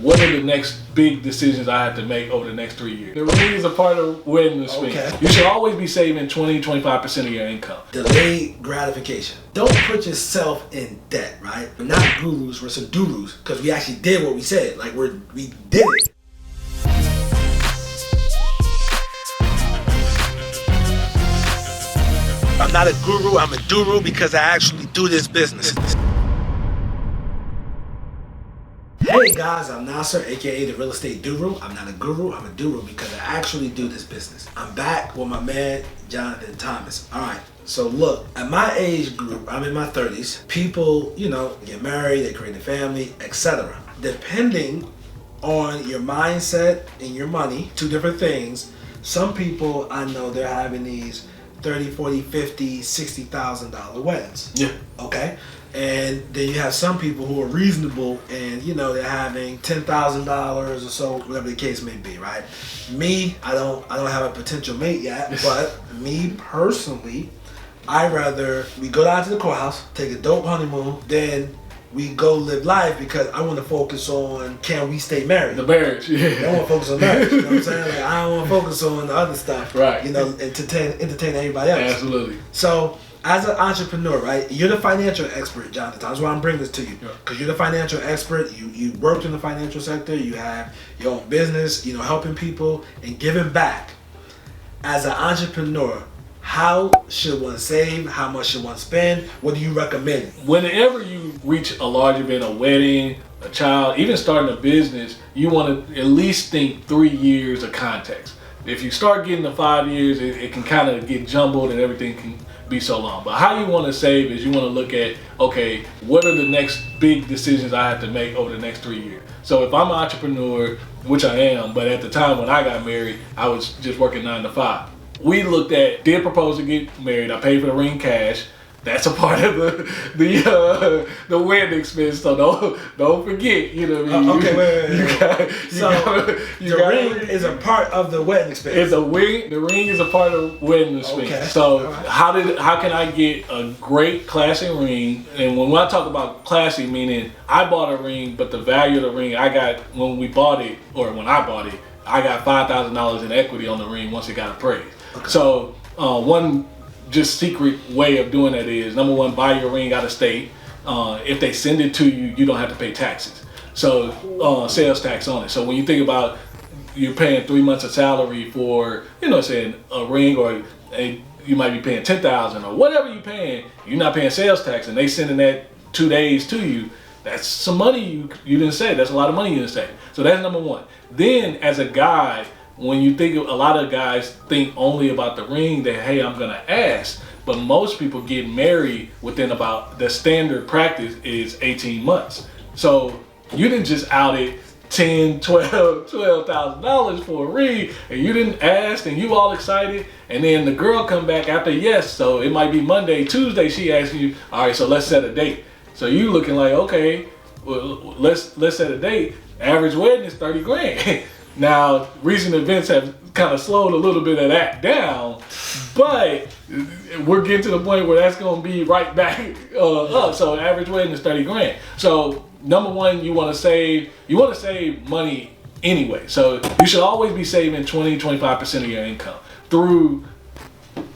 what are the next big decisions I have to make over the next 3 years? The ring is a part of wedding the swing. Okay. You should always be saving 20-25% of your income. Delayed gratification. Don't put yourself in debt, right? We're not gurus, we're some durus, because we actually did what we said. Like we did it. I'm not a guru, I'm a duru because I actually do this business. Hey guys, I'm Nasser, aka the Real Estate Doru. I'm not a guru, I'm a duru because I actually do this business. I'm back with my man, Jonathan Thomas. Alright, so look, at my age group, I'm in my 30s, people, get married, they create a family, etc. Depending on your mindset and your money, two different things, some people I know they're having these $30, $40, $50, $60,000 weddings. Yeah. Okay? And then you have some people who are reasonable and they're having $10,000 or so, whatever the case may be, right? Me, I don't have a potential mate yet, but me personally, I'd rather we go down to the courthouse, take a dope honeymoon, then we go live life because I want to focus on can we stay married? The marriage, yeah. I don't want to focus on marriage, you know what I'm saying? Like, I don't want to focus on the other stuff, right? Entertain everybody else. Absolutely. So, as an entrepreneur, right, you're the financial expert, Jonathan. That's why I'm bringing this to you. Because you're the financial expert. You worked in the financial sector. You have your own business, helping people and giving back. As an entrepreneur, how should one save? How much should one spend? What do you recommend? Whenever you reach a large event, a wedding, a child, even starting a business, you want to at least think 3 years of context. If you start getting to 5 years, it can kind of get jumbled and everything can be so long. But how you want to save is you want to look at, okay, what are the next big decisions I have to make over the next 3 years? So if I'm an entrepreneur, which I am, but at the time when I got married, I was just working 9 to 5. We looked at, did propose to get married, I paid for the ring cash. That's a part of the wedding expense, so don't forget, what I mean? Okay, wait. The ring is a part of the wedding expense. The ring is a part of wedding expense. Okay. So right. How can I get a great classy ring? And when I talk about classy, meaning I bought a ring, but the value of the ring I got when I bought it, I got $5,000 in equity on the ring once it got appraised. Okay. So one just secret way of doing that is, number one, buy your ring out of state. If they send it to you, you don't have to pay taxes. So sales tax on it. So when you think about you're paying 3 months of salary for, saying a ring, or you might be paying $10,000 or whatever you're paying, you're not paying sales tax, and they sending that 2 days to you. That's some money you didn't save. That's a lot of money you didn't save. So that's number one. Then as a guy, when you think, a lot of guys think only about the ring, that, hey, I'm gonna ask, but most people get married within about, the standard practice is 18 months. So you didn't just out it $12,000 for a ring, and you didn't ask, and you all excited, and then the girl come back after yes, so it might be Monday, Tuesday, she asks you, all right, so let's set a date. So you looking like, okay, well, let's set a date. Average wedding is 30 grand. Now, recent events have kind of slowed a little bit of that down, but we're getting to the point where that's going to be right back up. So average wedding is 30 grand. So number one, you want to save money anyway. So you should always be saving 20-25% of your income through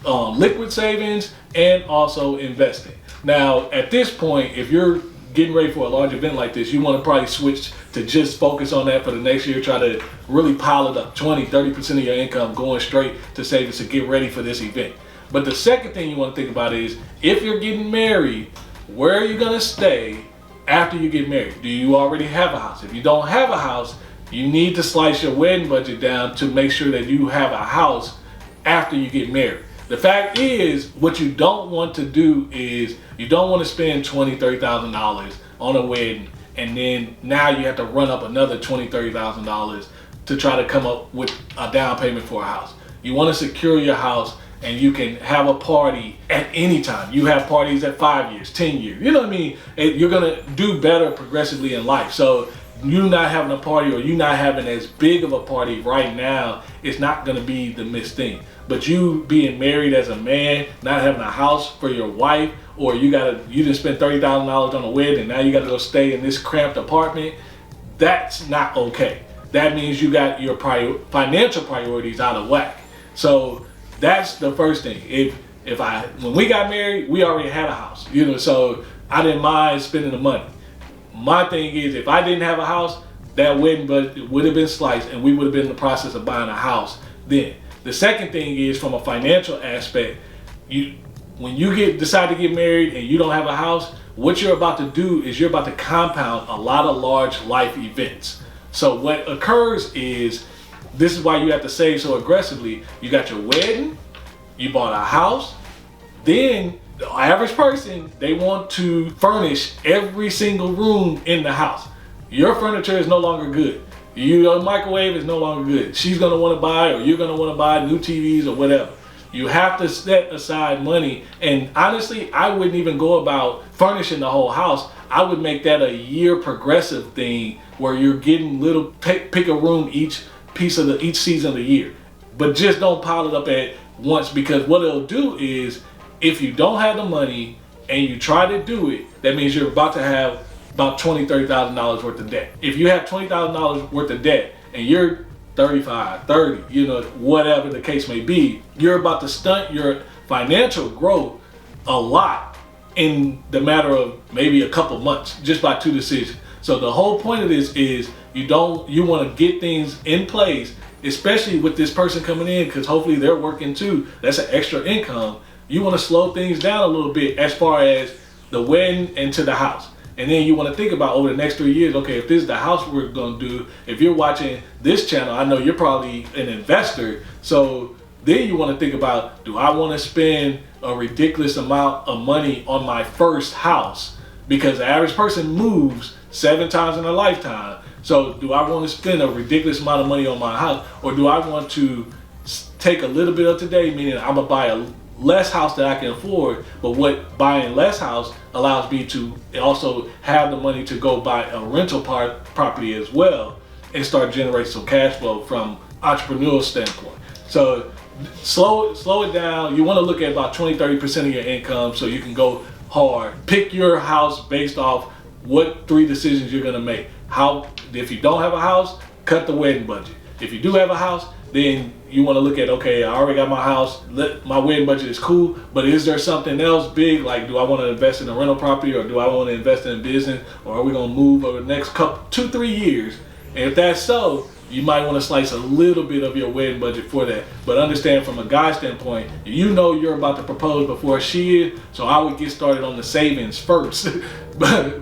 liquid savings and also investing. Now, at this point, if you're getting ready for a large event like this, you want to probably switch to just focus on that for the next year. Try to really pile it up, 20-30% of your income going straight to savings to get ready for this event. But the second thing you want to think about is, if you're getting married, where are you going to stay after you get married? Do you already have a house? If you don't have a house, you need to slice your wedding budget down to make sure that you have a house after you get married. The fact is, what you don't want to do is, you don't want to spend $20,000-$30,000 on a wedding, and then now you have to run up another $20,000-$30,000 to try to come up with a down payment for a house. You want to secure your house, and you can have a party at any time. You have parties at 5 years, 10 years. You know what I mean? You're going to do better progressively in life. So you not having a party, or you not having as big of a party right now, is not going to be the missed thing. But you being married as a man, not having a house for your wife, or you didn't spend $30,000 on a wedding, and now you got to go stay in this cramped apartment, that's not okay. That means you got your financial priorities out of whack. So that's the first thing. When we got married, we already had a house, so I didn't mind spending the money. My thing is, if I didn't have a house, that wedding budget would have been sliced and we would have been in the process of buying a house then. The second thing is, from a financial aspect, when you decide to get married and you don't have a house, what you're about to do is you're about to compound a lot of large life events. So what occurs is, this is why you have to save so aggressively. You got your wedding, you bought a house, then the average person, they want to furnish every single room in the house. Your furniture is no longer good. Your microwave is no longer good. She's gonna wanna buy, or you're gonna wanna buy new TVs or whatever. You have to set aside money. And honestly, I wouldn't even go about furnishing the whole house. I would make that a year progressive thing where you're getting pick a room each season of the year. But just don't pile it up at once, because what it'll do is, if you don't have the money and you try to do it, that means you're about to have about $20,000, $30,000 worth of debt. If you have $20,000 worth of debt and you're 35, 30, whatever the case may be, you're about to stunt your financial growth a lot in the matter of maybe a couple months, just by 2 decisions. So the whole point of this is, you want to get things in place, especially with this person coming in, because hopefully they're working too. That's an extra income. You want to slow things down a little bit as far as the wedding and to the house. And then you want to think about, over the next 3 years, okay, if this is the house we're going to do, if you're watching this channel, I know you're probably an investor. So then you want to think about, do I want to spend a ridiculous amount of money on my first house? Because the average person moves 7 times in a lifetime. So do I want to spend a ridiculous amount of money on my house? Or do I want to take a little bit of today, meaning I'm going to buy a less house that I can afford, but what buying less house allows me to also have the money to go buy a rental property as well, and start generating some cash flow from entrepreneurial standpoint. So slow it down. You want to look at about 20-30% of your income, so you can go hard. Pick your house based off what 3 decisions you're going to make. If you don't have a house, cut the wedding budget. If you do have a house, then you want to look at, okay, I already got my house, my wedding budget is cool, but is there something else big? Like, do I want to invest in a rental property, or do I want to invest in a business, or are we going to move over the next 2-3 years? And if that's so, you might want to slice a little bit of your wedding budget for that. But understand, from a guy standpoint, you're about to propose before she is, so I would get started on the savings first,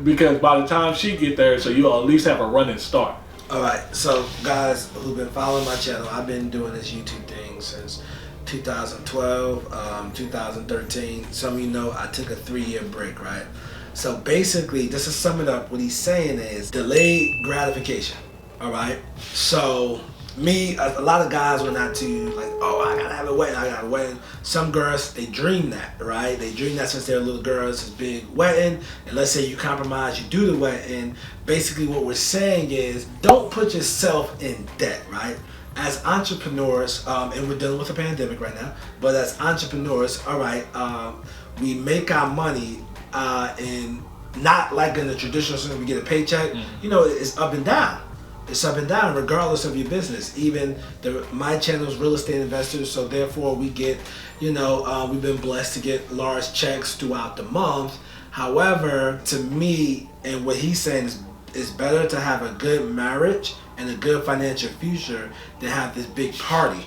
because by the time she get there, so you'll at least have a running start. All right, so guys who've been following my channel, I've been doing this YouTube thing since 2012, 2013. Some of you know I took a 3-year break, right? So basically, just to sum it up, what he's saying is delayed gratification, all right? So a lot of guys were not too like, oh, I gotta have a wedding, Some girls, they dream that, right? They dream that since they're little girls, this big wedding. And let's say you compromise, you do the wedding. Basically what we're saying is, don't put yourself in debt, right? As entrepreneurs, and we're dealing with a pandemic right now, but as entrepreneurs, all right, we make our money in not like in the traditional sense we get a paycheck. It's up and down. It's up and down regardless of your business. Even my channel is Real Estate Investors, so therefore we get, we've been blessed to get large checks throughout the month. However, to me, and what he's saying is, it's better to have a good marriage and a good financial future than have this big party.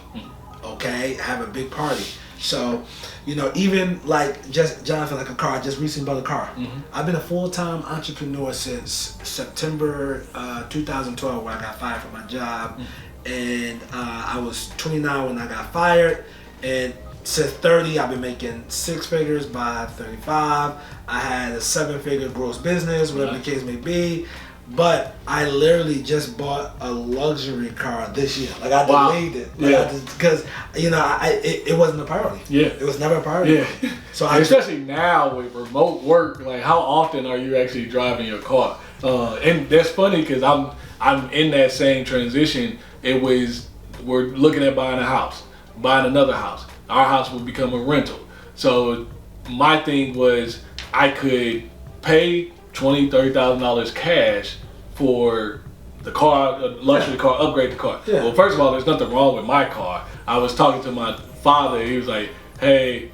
Okay, have a big party. So, even like just Jonathan, like a car, I just recently bought a car. I've been a full-time entrepreneur since September 2012, when I got fired from my job. And I was 29 when I got fired. And since 30, I've been making 6 figures. By 35, I had a 7-figure gross business, whatever the case may be. But I literally just bought a luxury car this year. Like, I delayed it. Because, it wasn't a priority. Yeah. It was never a priority. Yeah. So especially now with remote work, like, how often are you actually driving your car? And that's funny, because I'm in that same transition. We're looking at buying a house, buying another house. Our house will become a rental. So my thing was, I could pay $20,000, $30,000 cash for the car, luxury car, upgrade the car. Yeah. Well, first of all, there's nothing wrong with my car. I was talking to my father. He was like, hey,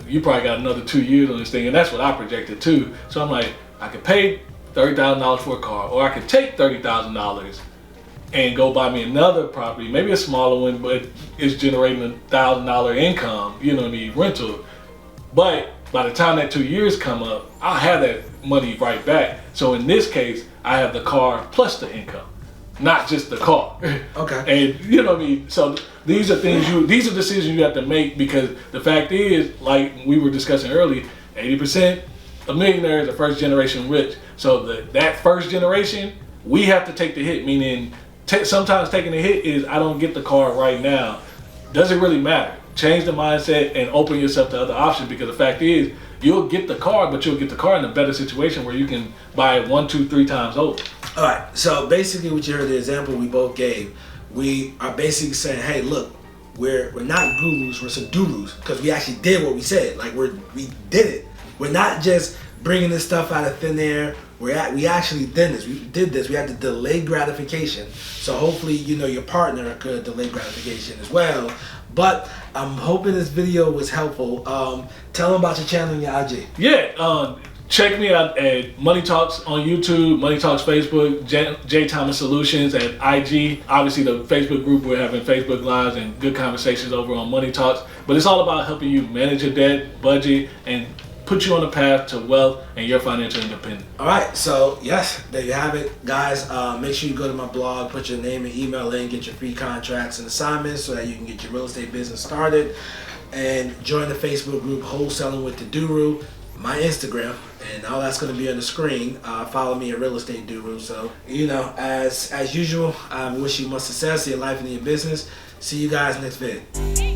you probably got another 2 years on this thing. And that's what I projected too. So I'm like, I could pay $30,000 for a car, or I could take $30,000 and go buy me another property, maybe a smaller one, but it's generating $1,000 income, you know what I mean, rental. But by the time that 2 years come up, I'll have that money right back. So in this case, I have the car plus the income, not just the car. Okay. And you know what I mean? So these are these are decisions you have to make, because the fact is, like we were discussing earlier, 80% of millionaires are first generation rich. So that first generation, we have to take the hit, meaning sometimes taking the hit is, I don't get the car right now. Doesn't really matter. Change the mindset and open yourself to other options, because the fact is, you'll get the car, but you'll get the car in a better situation where you can buy it 1, 2, 3 times over. All right. So basically, what you heard, the example we both gave, we are basically saying, hey, look, we're not gurus, we're some durus, because we actually did what we said. Like we did it. We're not just bringing this stuff out of thin air. We actually did this. We did this. We had to delay gratification. So hopefully, your partner could delay gratification as well. But I'm hoping this video was helpful. Tell them about your channel and your IG. Yeah, check me out at Money Talks on YouTube, Money Talks Facebook, J Thomas Solutions at IG. Obviously, the Facebook group, we're having Facebook Lives and good conversations over on Money Talks. But it's all about helping you manage your debt, budget, and put you on the path to wealth and your financial independence. All right, so yes, there you have it, guys. Make sure you go to my blog, put your name and email in, get your free contracts and assignments so that you can get your real estate business started, and join the Facebook group Wholesaling with the Doru, my Instagram, and all that's going to be on the screen. Follow me at Real Estate Doru. So as usual, I wish you much success in your life and in your business. See you guys next vid.